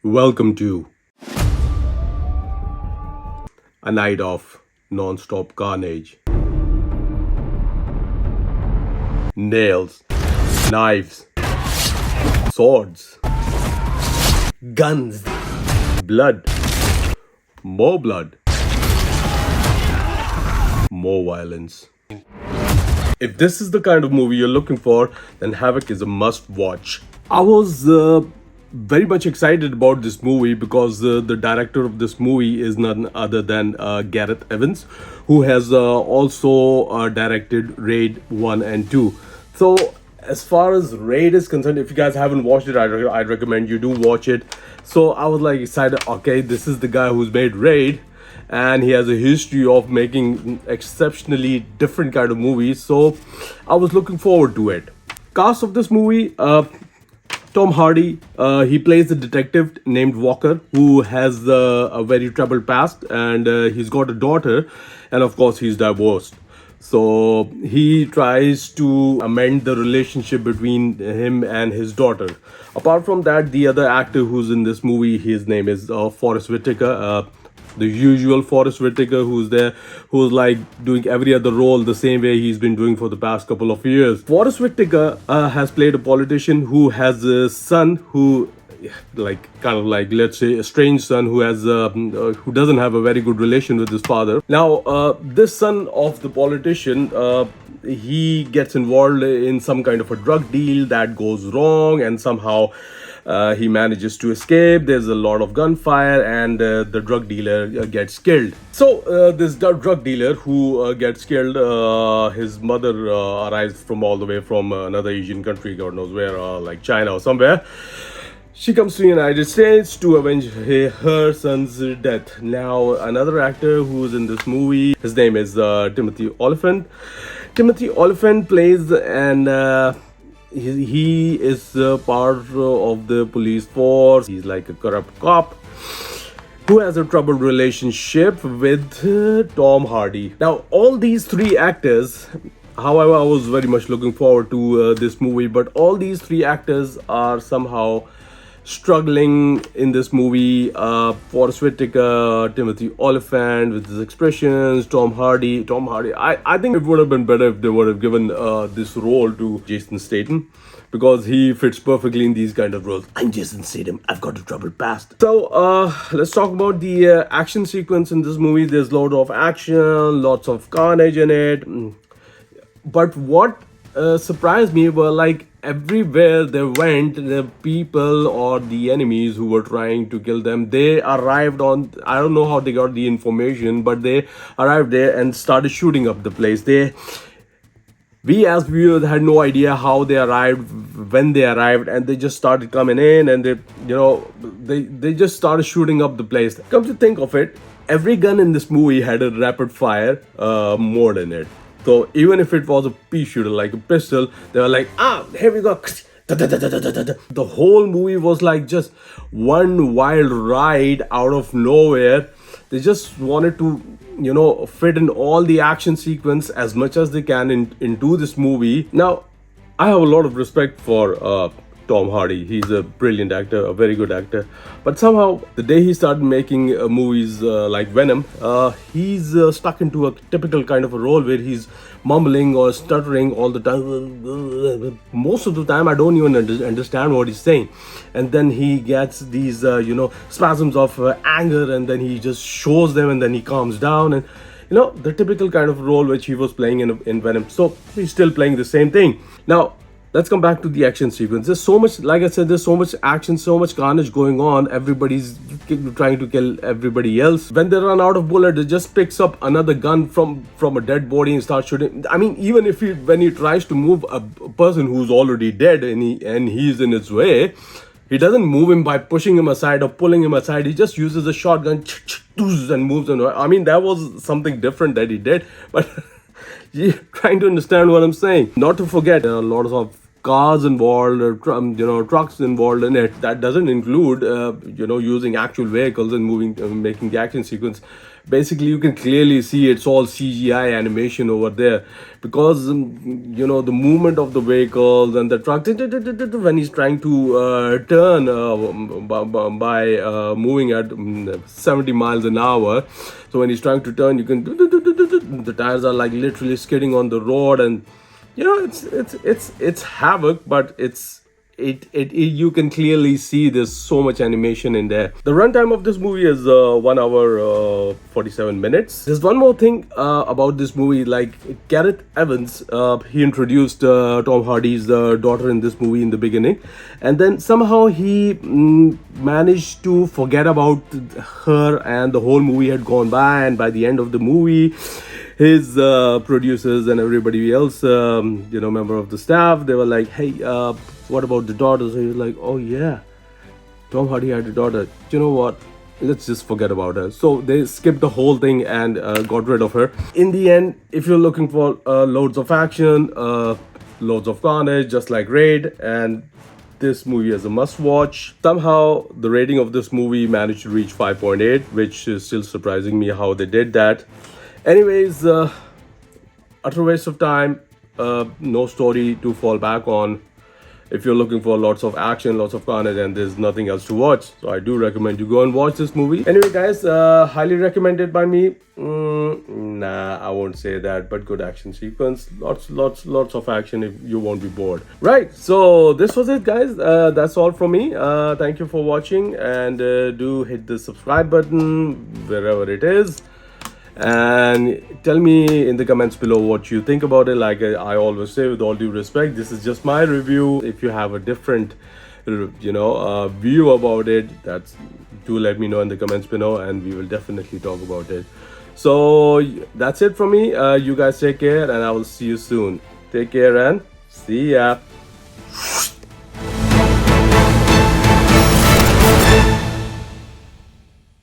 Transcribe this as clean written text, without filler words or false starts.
Welcome to a night of non-stop carnage. Nails, knives, swords, guns, blood, more blood, more violence. If this is the kind of movie you're looking for, then Havoc is a must watch. I was very much excited about this movie because the director of this movie is none other than Gareth Evans, who has also directed Raid 1 and 2. So, as far as Raid is concerned, if you guys haven't watched it, I'd recommend you do watch it. So, I was like excited, okay, this is the guy who's made Raid, and he has a history of making exceptionally different kind of movies, so I was looking forward to it. Cast of this movie: Tom Hardy, he plays a detective named Walker who has a very troubled past, and he's got a daughter, and of course he's divorced. So he tries to amend the relationship between him and his daughter. Apart from that, the other actor who's in this movie, his name is Forrest Whitaker. The usual Forrest Whitaker, who's there, who's like doing every other role the same way he's been doing for the past couple of years. Forrest Whitaker has played a politician who has a son who, like, kind of like, let's say, a strange son who has who doesn't have a very good relation with his father. Now, this son of the politician, he gets involved in some kind of a drug deal that goes wrong, and somehow he manages to escape. There's a lot of gunfire, and the drug dealer gets killed. So this drug dealer who gets killed, his mother arrives from all the way from another Asian country, God knows where, like China or somewhere. She comes to the United States to avenge her son's death. Now, another actor who's in this movie, his name is Timothy Olyphant. Timothy Olyphant plays an he is part of the police force. He's like a corrupt cop who has a troubled relationship with Tom Hardy. Now, all these three actors, however, I was very much looking forward to this movie, but all these three actors are somehow struggling in this movie. Forrest Whitaker, Timothy Olyphant with his expressions, Tom Hardy. I think it would have been better if they would have given this role to Jason Statham, because he fits perfectly in these kind of roles. I'm Jason Statham, I've got a troubled past. So let's talk about the action sequence in this movie. There's a lot of action, lots of carnage in it. But what surprised me were, like, everywhere they went, the people or the enemies who were trying to kill them, they arrived on, I don't know how they got the information, but they arrived there and started shooting up the place. We as viewers had no idea how they arrived, when they arrived, and they just started coming in, and they just started shooting up the place. Come to think of it, every gun in this movie had a rapid fire mode in it. So even if it was a pea shooter, like a pistol, they were like, here we go. The whole movie was like just one wild ride out of nowhere. They just wanted to, fit in all the action sequence as much as they can into this movie. Now, I have a lot of respect for Tom Hardy. He's a brilliant actor, a very good actor. But somehow, the day he started making movies like Venom, he's stuck into a typical kind of a role where he's mumbling or stuttering all the time. Most of the time, I don't even understand what he's saying. And then he gets these, spasms of anger, and then he just shows them, and then he calms down. And the typical kind of role which he was playing in Venom. So he's still playing the same thing. Now, let's come back to the action sequence. There's so much, like I said, there's so much action, so much carnage going on. Everybody's trying to kill everybody else. When they run out of bullets, it just picks up another gun from a dead body and starts shooting. I mean, even when he tries to move a person who's already dead and he's in his way, he doesn't move him by pushing him aside or pulling him aside. He just uses a shotgun and moves him. I mean, that was something different that he did, but you're trying to understand what I'm saying. Not to forget, there are lots of cars involved, or trucks involved in it. That doesn't include using actual vehicles and moving, making the action sequence. Basically, you can clearly see it's all CGI animation over there, because the movement of the vehicles and the truck when he's trying to turn by moving at 70 miles an hour. So when he's trying to turn, you can the tires are like literally skidding on the road. And it's Havoc, but you can clearly see there's so much animation in there. The runtime of this movie is 1 hour 47 minutes. There's one more thing about this movie. Like, Gareth Evans, he introduced Tom Hardy's daughter in this movie in the beginning, and then somehow he managed to forget about her, and the whole movie had gone by. And by the end of the movie, his producers and everybody else, member of the staff, they were like, hey, what about the daughter? So he was like, oh yeah, Tom Hardy had a daughter. You know what? Let's just forget about her. So they skipped the whole thing and got rid of her. In the end, if you're looking for loads of action, loads of carnage, just like Raid, and this movie is a must-watch. Somehow, the rating of this movie managed to reach 5.8, which is still surprising me how they did that. Anyways, utter waste of time. No story to fall back on. If you're looking for lots of action, lots of carnage, and there's nothing else to watch, so I do recommend you go and watch this movie. Anyway, guys, highly recommended by me. Nah, I won't say that, but good action sequence. Lots of action. If you won't be bored. Right. So this was it, guys. That's all from me. Thank you for watching, and do hit the subscribe button wherever it is. And tell me in the comments below what you think about it. Like I always say, with all due respect, this is just my review. If you have a different view about it, do let me know in the comments below, and we will definitely talk about it. So that's it from me. You guys take care, and I will see you soon. Take care and see ya.